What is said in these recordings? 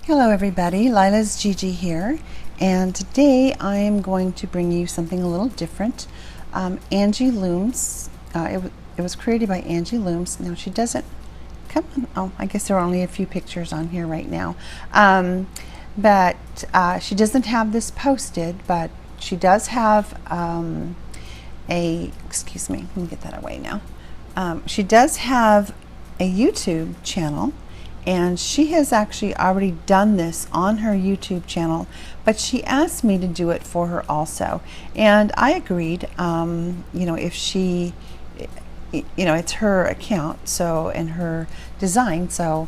Hello everybody, Lila's Gigi here, and today I am going to bring you something a little different. Angie Looms, it was created by Angie Looms. Now she doesn't come on, oh I guess there are only a few pictures on here right now, but she doesn't have this posted, but she does have excuse me, let me get that away now. She does have a YouTube channel, and she has actually already done this on her YouTube channel, but she asked me to do it for her also, and I agreed. You know, if she, you know, it's her account, so, and her design, so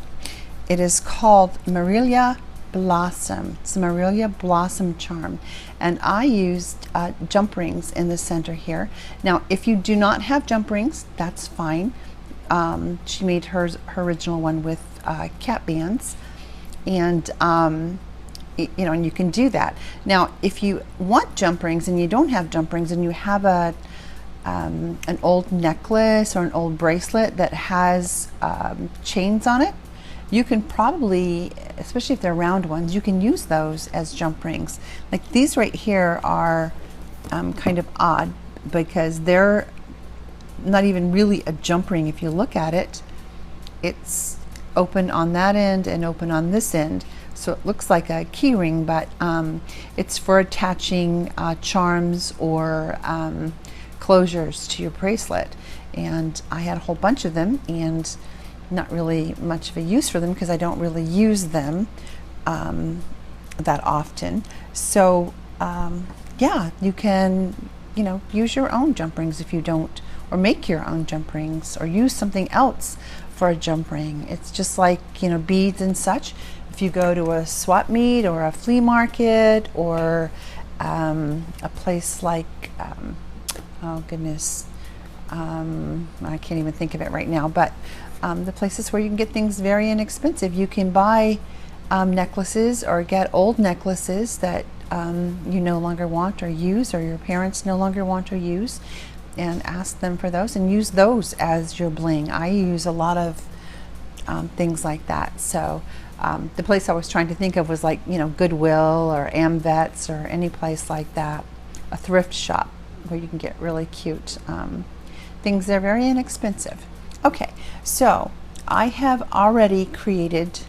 it is called MERILLIA Blossom. It's MERILLIA Blossom Charm, and I used jump rings in the center here. Now if you do not have jump rings, that's fine. She made her original one with cat bands, and you know, and you can do that. Now if you want jump rings and you don't have jump rings, and you have an old necklace or an old bracelet that has chains on it, you can probably, especially if they're round ones, you can use those as jump rings. Like these right here are kind of odd because they're not even really a jump ring. If you look at it, it's open on that end and open on this end, so it looks like a key ring, but it's for attaching charms or closures to your bracelet. And I had a whole bunch of them, and not really much of a use for them because I don't really use them that often. So yeah, you can, you know, use your own jump rings if you don't, or make your own jump rings, or use something else for a jump ring. It's just like, you know, beads and such. If you go to a swap meet or a flea market, or a place like oh goodness, I can't even think of it right now, but the places where you can get things very inexpensive, you can buy necklaces, or get old necklaces that you no longer want or use, or your parents no longer want or use, and ask them for those and use those as your bling. I use a lot of things like that. So the place I was trying to think of was like, you know, Goodwill or Amvets or any place like that, a thrift shop where you can get really cute things. They're very inexpensive. Okay, so I have already created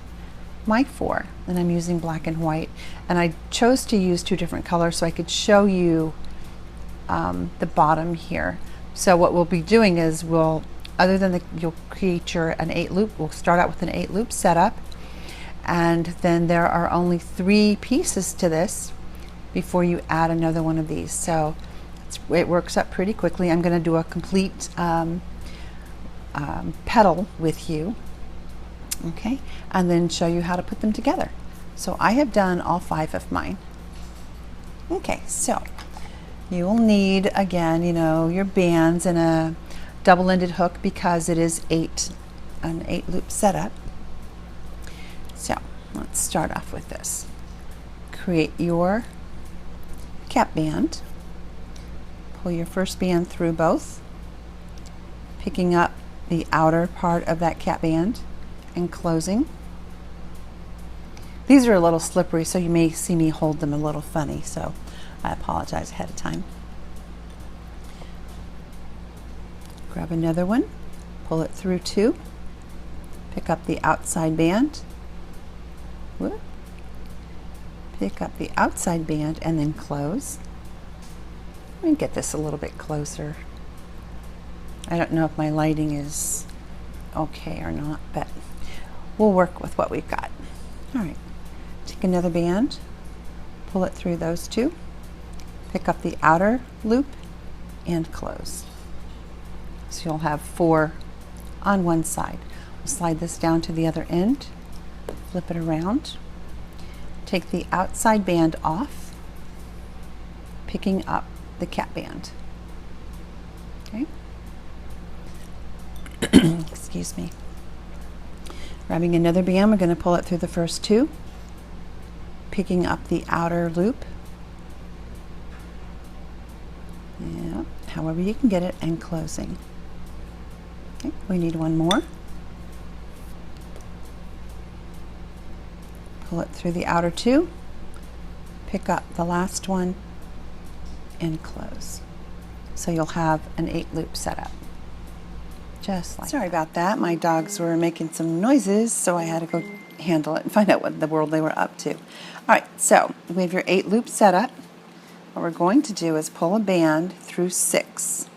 my 4, and I'm using black and white, and I chose to use 2 different colors so I could show you the bottom here. So what we'll be doing is we'll, other than you'll create an 8 loop, we'll start out with an 8 loop setup, and then there are only 3 pieces to this before you add another one of these. So it works up pretty quickly. I'm going to do a complete petal with you, okay, and then show you how to put them together. So I have done all 5 of mine. Okay, so you will need, again, you know, your bands and a double-ended hook because it is an 8 loop setup. So let's start off with this. Create your cap band. Pull your first band through both, picking up the outer part of that cap band and closing. These are a little slippery, so you may see me hold them a little funny, so I apologize ahead of time. Grab another one, pull it through 2, pick up the outside band, whoop, pick up the outside band, and then close. Let me get this a little bit closer. I don't know if my lighting is okay or not, but we'll work with what we've got. All right, take another band, pull it through those 2, pick up the outer loop, and close. So you'll have 4 on one side. We'll slide this down to the other end, flip it around, take the outside band off, picking up the cap band. Okay. Excuse me. Grabbing another band, we're going to pull it through the first 2, picking up the outer loop, yeah, however you can get it, and closing. Okay, we need one more. pull it through the outer two, pick up the last one, and close. So you'll have an 8-loop setup. Just like Sorry about that. My dogs were making some noises, so I had to go handle it and find out what in the world they were up to. All right, so we have your 8-loop setup. What we're going to do is pull a band through 6.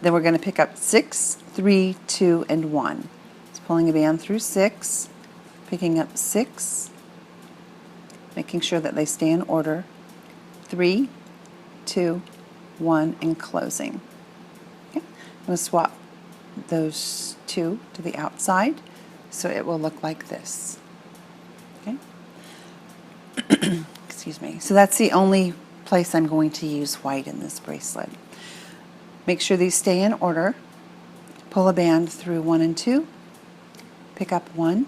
Then we're going to pick up 6, 3, 2, and 1. It's pulling a band through 6, picking up 6, making sure that they stay in order, 3, 2, 1, and closing. Okay. I'm going to swap those two to the outside so it will look like this. Okay. Excuse me. So that's the only place I'm going to use white in this bracelet. Make sure these stay in order. Pull a band through 1 and 2, pick up 1,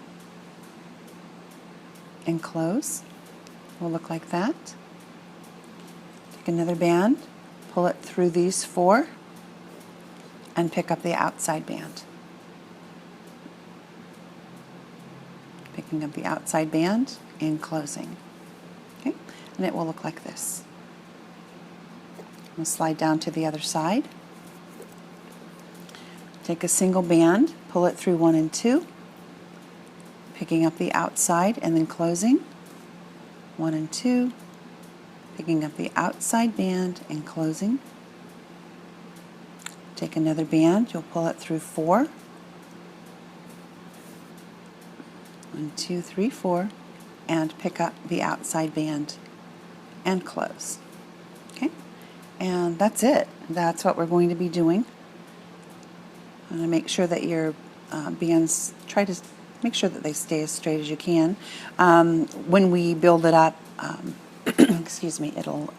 and close. Will look like that. Take another band, pull it through these 4, and pick up the outside band. Picking up the outside band and closing. Okay, and it will look like this. I'm going to slide down to the other side. Take a single band, pull it through 1 and 2, picking up the outside and then closing. 1 and 2, picking up the outside band and closing. Take another band, you'll pull it through 4. 1, 2, 3, 4, and pick up the outside band and close. Okay, and that's it. That's what we're going to be doing. I'm going to make sure that your bands, try to make sure that they stay as straight as you can. When we build it up, excuse me, it'll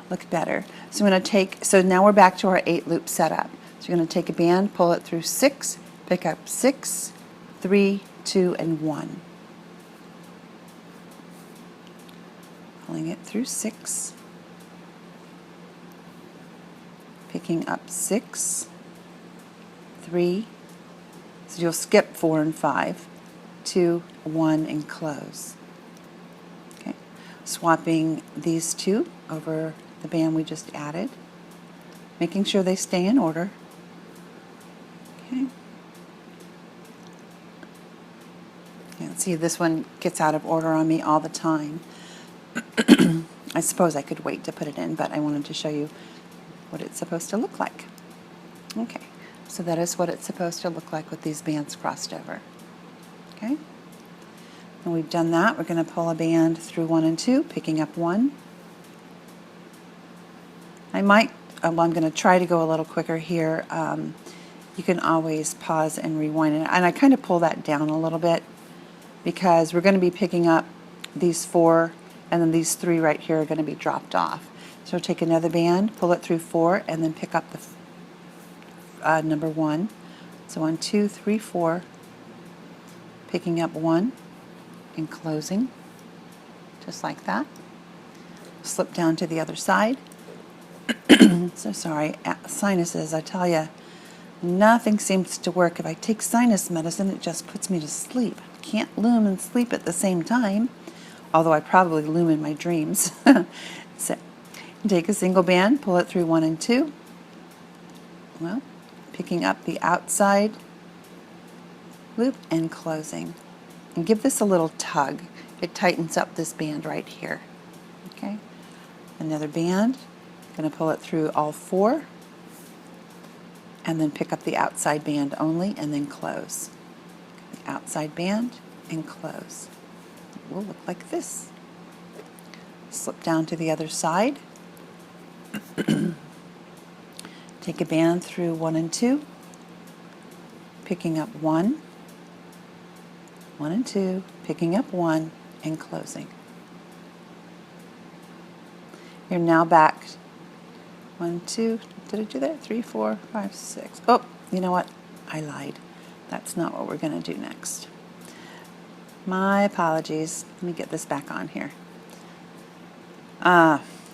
look better. So I'm going to take, so now we're back to our 8-loop setup. So you're going to take a band, pull it through 6, pick up 6, 3, 2, and 1. Pulling it through 6, picking up 6, 3, so you'll skip 4 and 5, 2, 1, and close. Okay, swapping these two over the band we just added, making sure they stay in order. Okay. Yeah, see, this one gets out of order on me all the time. I suppose I could wait to put it in, but I wanted to show you what it's supposed to look like. Okay. So that is what it's supposed to look like with these bands crossed over. Okay? When we've done that, we're going to pull a band through 1 and 2, picking up 1. I'm going to try to go a little quicker here. You can always pause and rewind it. And I kind of pull that down a little bit because we're going to be picking up these 4, and then these 3 right here are going to be dropped off. So take another band, pull it through 4, and then pick up the number 1. So 1, 2, 3, 4, picking up 1 and closing, just like that. Slip down to the other side. So sorry, sinuses, I tell you, nothing seems to work. If I take sinus medicine, it just puts me to sleep. I can't loom and sleep at the same time, although I probably loom in my dreams. So take a single band, pull it through 1 and 2. Well, picking up the outside loop and closing. And give this a little tug. It tightens up this band right here. Okay? Another band. Going to pull it through all 4. And then pick up the outside band only and then close. The outside band and close. It will look like this. Slip down to the other side. Take a band through 1 and 2, picking up 1, 1 and 2, picking up 1, and closing. You're now back. 1, 2, did I do that? 3, 4, 5, 6. Oh, you know what? I lied. That's not what we're going to do next. My apologies. Let me get this back on here.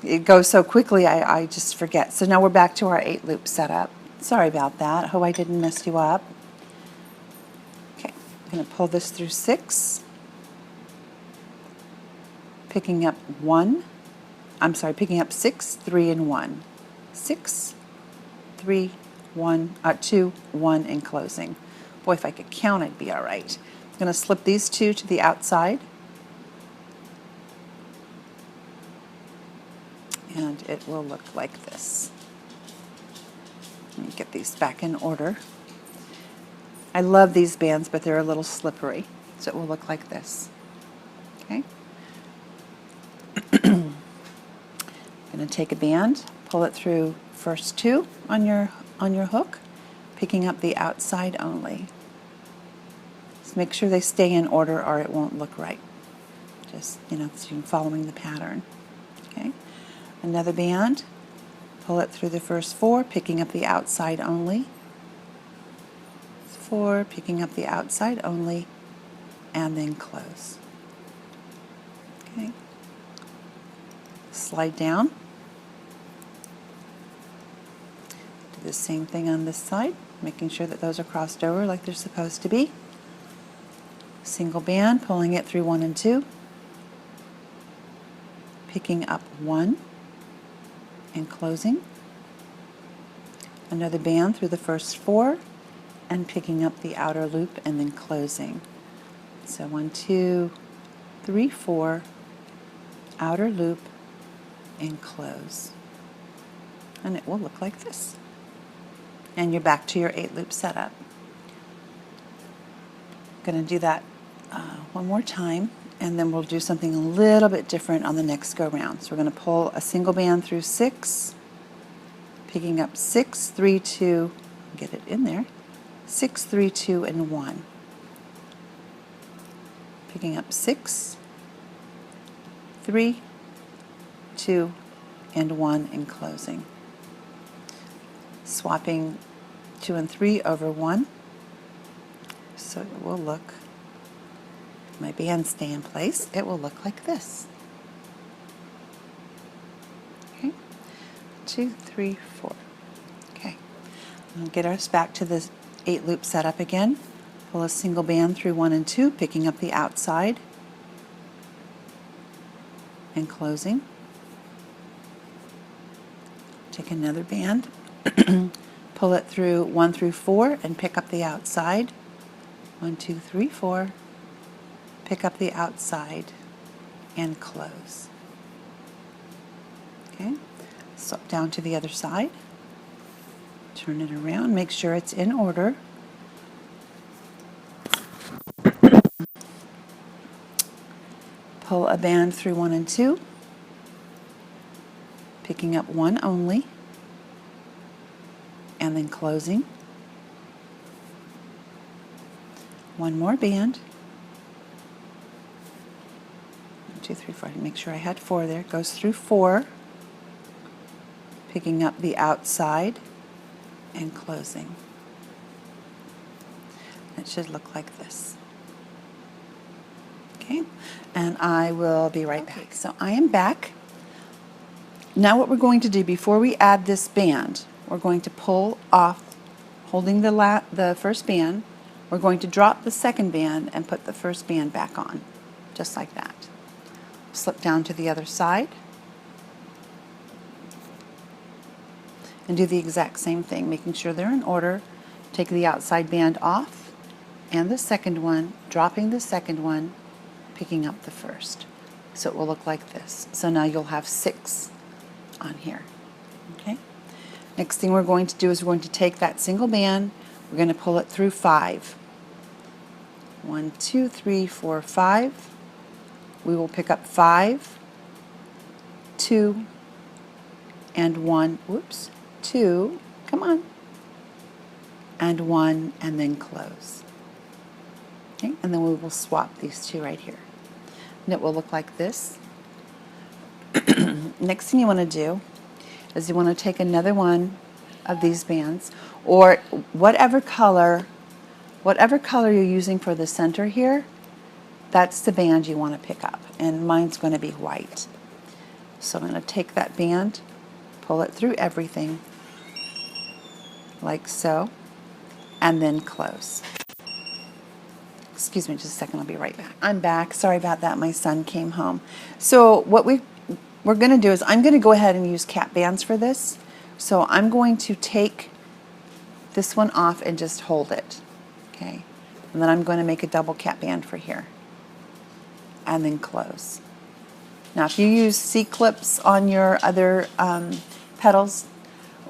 It goes so quickly I just forget. So now we're back to our 8-loop setup. Sorry about that. Hope I didn't mess you up. Okay, I'm going to pull this through 6. picking up picking up 6, 3, and 1. 6, 3, 1, 2, 1, and closing. Boy, if I could count, I'd be all right. I'm going to slip these two to the outside, and it will look like this. Let me get these back in order. I love these bands, but they're a little slippery, so it will look like this. Okay. I'm going to take a band, pull it through first 2 on your hook, picking up the outside only. Just make sure they stay in order or it won't look right. Just, so you're following the pattern. Okay. Another band, pull it through the first 4, picking up the outside only. 4, picking up the outside only, and then close. Okay. Slide down. Do the same thing on this side, making sure that those are crossed over like they're supposed to be. Single band, pulling it through 1 and 2, picking up 1 and closing. Another band through the first 4 and picking up the outer loop and then closing. So 1, 2, 3, 4, outer loop and close. And it will look like this. And you're back to your 8-loop setup. I'm going to do that one more time, and then we'll do something a little bit different on the next go round. So we're going to pull a single band through 6, picking up 6, 3, 2, get it in there, 6, 3, 2, and 1. Picking up 6, 3, 2, and 1, and closing. Swapping 2 and 3 over 1, so it will look, my bands stay in place, it will look like this. Okay, 2, 3, 4. Okay, we'll get us back to the 8-loop setup again. Pull a single band through 1 and 2, picking up the outside and closing. Take another band, pull it through 1 through 4 and pick up the outside. 1, 2, 3, 4. Pick up the outside and close. Okay, swap down to the other side. Turn it around, make sure it's in order. Pull a band through 1 and 2, picking up 1 only, and then closing. One more band. 1, 2, 3, 4. Make sure I had 4 there. Goes through 4, picking up the outside and closing. It should look like this. Okay, and I will be right back. So I am back. Now what we're going to do before we add this band, we're going to pull off, holding the first band. We're going to drop the second band and put the first band back on, just like that. Slip down to the other side and do the exact same thing, making sure they're in order. Take the outside band off and the second one, dropping the second one, picking up the first. So it will look like this. So now you'll have 6 on here. Okay. Next thing we're going to do is we're going to take that single band, we're going to pull it through 5. 1, 2, 3, 4, 5. We will pick up 5, 2, and 1. Whoops. 2. Come on. And 1, and then close. Okay, and then we will swap these 2 right here. And it will look like this. Next thing you want to do is you want to take another one of these bands, or whatever color you're using for the center here, that's the band you want to pick up. And mine's going to be white. So I'm going to take that band, pull it through everything, like so, and then close. Excuse me just a second, I'll be right back. I'm back. Sorry about that. My son came home. So what we're going to do is I'm going to go ahead and use cap bands for this. So I'm going to take this one off and just hold it. Okay. And then I'm going to make a double cap band for here. And then close. Now if you use C-clips on your other petals,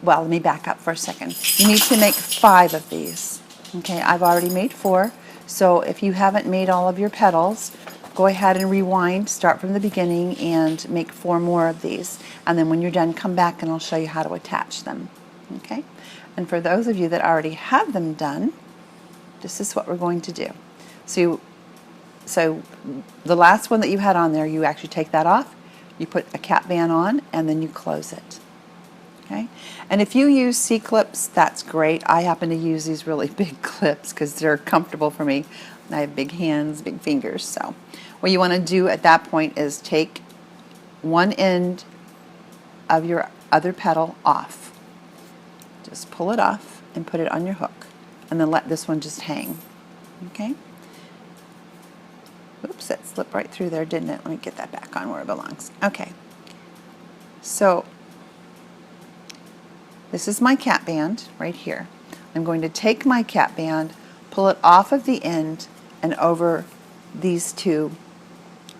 well, let me back up for a second. You need to make 5 of these. Okay, I've already made 4. So if you haven't made all of your petals, go ahead and rewind, start from the beginning, and make 4 more of these. And then when you're done, come back and I'll show you how to attach them. Okay? And for those of you that already have them done, this is what we're going to do. So the last one that you had on there, you actually take that off, you put a cap band on, and then you close it. Okay? And if you use C-clips, that's great. I happen to use these really big clips because they're comfortable for me. I have big hands, big fingers. So what you want to do at that point is take one end of your other petal off. Just pull it off and put it on your hook. And then let this one just hang. Okay? Oops, that slipped right through there, didn't it? Let me get that back on where it belongs. Okay. So this is my cap band right here. I'm going to take my cap band, pull it off of the end and over these 2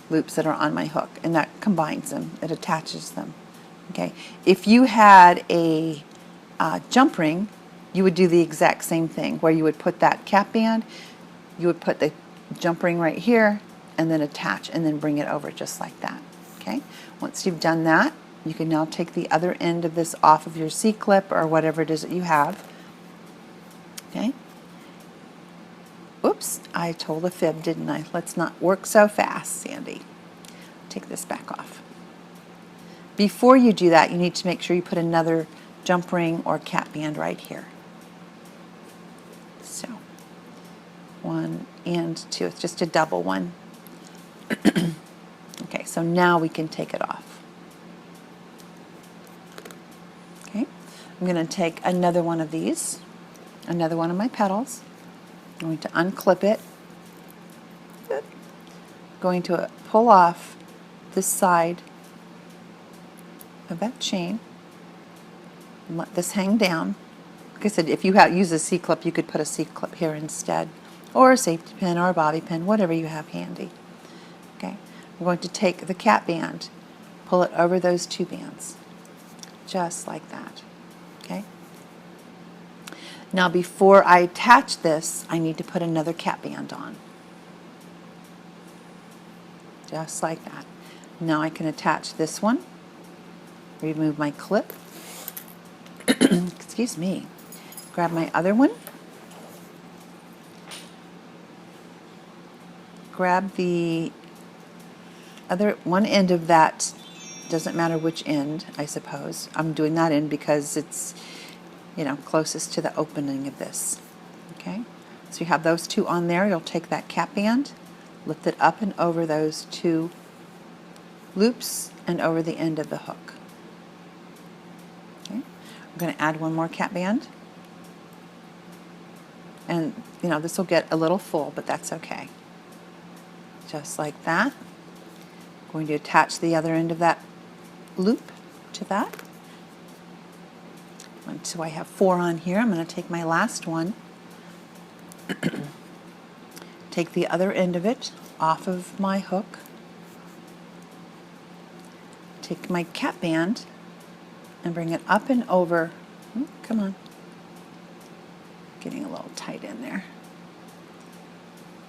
loops that are on my hook, and that combines them. It attaches them. Okay. If you had a jump ring, you would do the exact same thing, where you would put that cap band, you would put the jump ring right here, and then attach, and then bring it over just like that. Okay. Once you've done that, you can now take the other end of this off of your C-clip or whatever it is that you have. Okay. Oops, I told a fib, didn't I? Let's not work so fast, Sandy. Take this back off. Before you do that, you need to make sure you put another jump ring or cap band right here. So 1 and 2, it's just a double one. Okay, so now we can take it off. Okay, I'm going to take another one of these, another one of my petals. I'm going to unclip it. Going to pull off this side of that chain and let this hang down. Like I said, if you use a C-clip, you could put a C-clip here instead, or a safety pin or a bobby pin, whatever you have handy. Okay, I'm going to take the cap band, pull it over those 2 bands, just like that. Okay. Now before I attach this, I need to put another cap band on. Just like that. Now I can attach this one, remove my clip, excuse me, grab my other one, grab the other one end of that, doesn't matter which end, I suppose. I'm doing that end because it's, you know, closest to the opening of this. Okay, so you have those 2 on there. You'll take that cap band, lift it up and over those 2 loops and over the end of the hook. Okay, I'm going to add one more cap band, and you know, this will get a little full, but that's okay. Just like that. I'm going to attach the other end of that loop to that. So I have 4 on here. I'm going to take my last one, take the other end of it off of my hook, take my cap band and bring it up and over. Ooh, come on. Getting a little tight in there.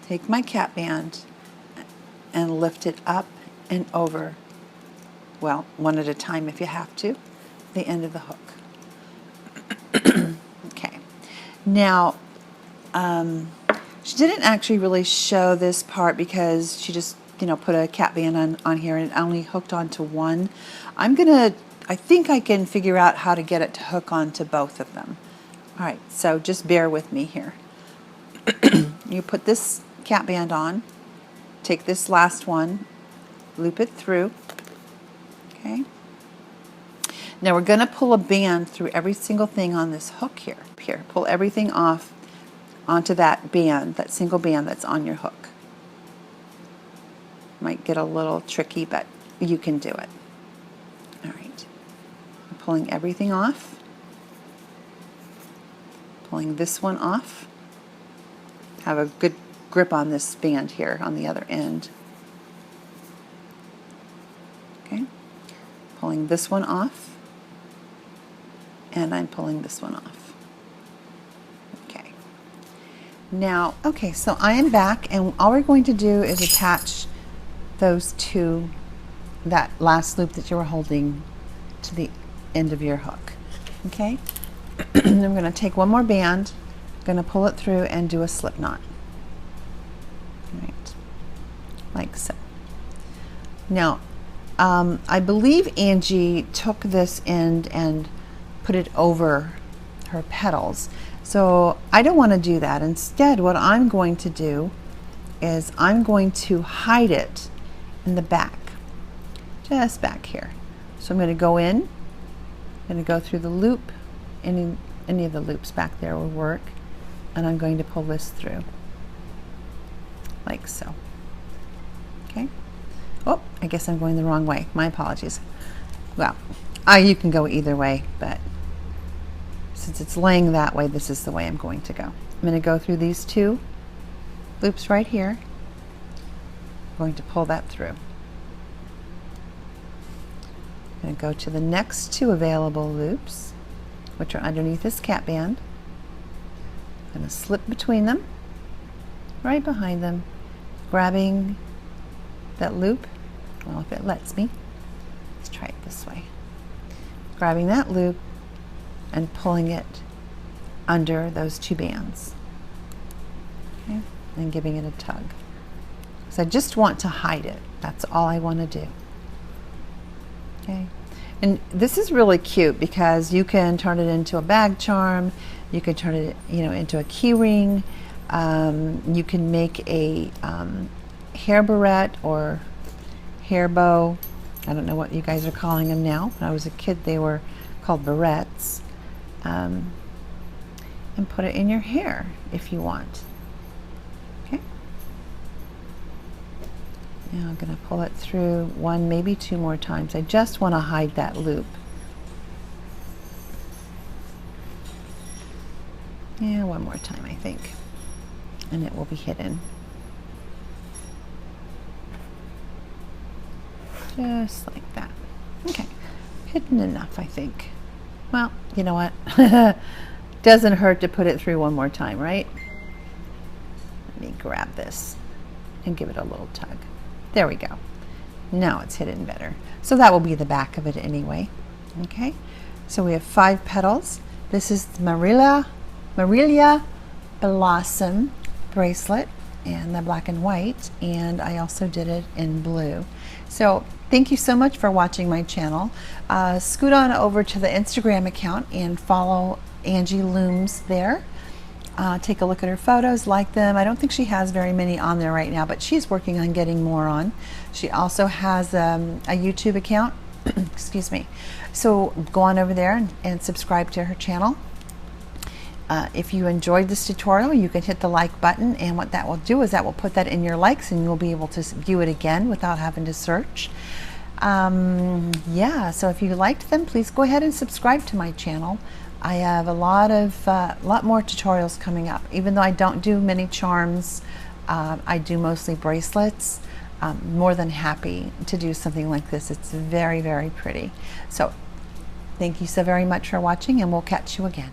Take my cap band and lift it up and over, well, one at a time if you have to, the end of the hook. Okay. Now, she didn't actually really show this part because she just, you know, put a cap band on here and it only hooked onto one. I think I can figure out how to get it to hook onto both of them. All right, so just bear with me here. You put this cap band on, take this last one, loop it through, okay? Now we're going to pull a band through every single thing on this hook here. Here, pull everything off onto that band, that single band that's on your hook. Might get a little tricky, but you can do it. All right, I'm pulling everything off. Pulling this one off. Have a good grip on this band here on the other end. Okay, pulling this one off, and I'm pulling this one off. Okay. Now, okay, so I am back, and all we're going to do is attach those two, that last loop that you were holding, to the end of your hook. Okay. I'm going to take one more band, going to pull it through and do a slip knot. Right, like so. Now, I believe Angie took this end and put it over her petals. So I don't want to do that. Instead, what I'm going to do is I'm going to hide it in the back, just back here. So I'm going to go in, I'm going to go through the loop, any of the loops back there will work, and I'm going to pull this through, like so. Okay. Oh, I guess I'm going the wrong way. My apologies. Well, you can go either way, but since it's laying that way, this is the way I'm going to go. I'm going to go through these two loops right here. I'm going to pull that through. I'm going to go to the next two available loops, which are underneath this cap band. I'm going to slip between them, right behind them, grabbing that loop. Well, if it lets me. Let's try it this way. Grabbing that loop and pulling it under those two bands. Okay, and giving it a tug. So I just want to hide it. That's all I want to do. Okay. And this is really cute because you can turn it into a bag charm, you can turn it, into a key ring, you can make a hair barrette or hair bow. I don't know what you guys are calling them now. When I was a kid, they were called barrettes. And put it in your hair if you want. Okay. Now I'm going to pull it through one, maybe two more times. I just want to hide that loop. Yeah, one more time, I think. And it will be hidden. Just like that. Okay. Hidden enough, I think. Well, you know what? Doesn't hurt to put it through one more time, right? Let me grab this and give it a little tug. There we go. Now it's hidden better. So that will be the back of it anyway. Okay, so we have 5 petals. This is the MERILLIA Blossom bracelet and the black and white, and I also did it in blue. So thank you so much for watching my channel. Scoot on over to the Instagram account and follow Angie Looms there. Take a look at her photos, like them. I don't think she has very many on there right now, but she's working on getting more on. She also has a YouTube account. Excuse me. So go on over there and subscribe to her channel. If you enjoyed this tutorial, you can hit the like button, and what that will do is that will put that in your likes and you'll be able to view it again without having to search. Yeah, so if you liked them, please go ahead and subscribe to my channel. I have a lot more tutorials coming up. Even though I don't do many charms, I do mostly bracelets. More than happy to do something like this. It's very, very pretty. So thank you so very much for watching, and we'll catch you again.